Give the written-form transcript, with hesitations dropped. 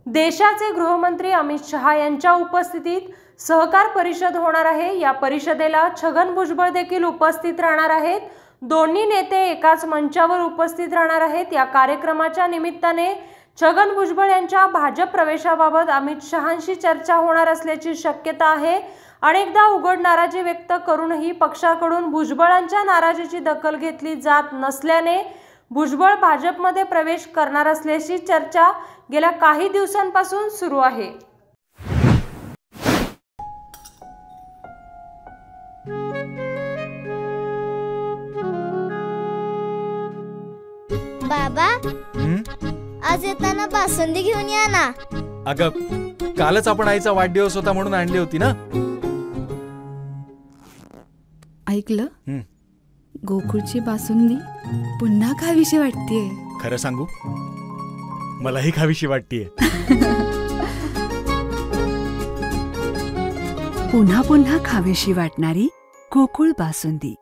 देशाचे गृहमंत्री अमित शहा यांच्या उपस्थितीत सहकार परिषद होणार आहे। या परिषदेला छगन भुजबळ देखील उपस्थित राहणार आहेत। दोन्ही नेते एकाच मंचावर उपस्थित राहणार आहेत। या कार्यक्रमाच्या निमित्ताने छगन भुजबळ यांच्या भाजप प्रवेशाबाबत अमित शहांशी चर्चा होणार असल्याची शक्यता आहे। अनेकदा उघड नाराजी व्यक्त करूनही पक्षाकडून भुजबळांच्या नाराजीची दखल घेतली जात नसल्याने भुजबळ भाजपमध्ये प्रवेश करणार असल्याची चर्चा गेल्या काही दिवसांपासून सुरू आहे। बाबा, आज येताना बासुंदी घेऊन या ना। अगं, कालच आपण आईचा वाढदिवस होता म्हणून आणली होती ना। ऐकलं, गोकुळची बासुंदी पुन्हा खावीशी वाटतेय। खरं सांगू, मलाही खावीशी वाटतेय। पुन्हा पुन्हा खावीशी वाटणारी गोकुळ बासुंदी।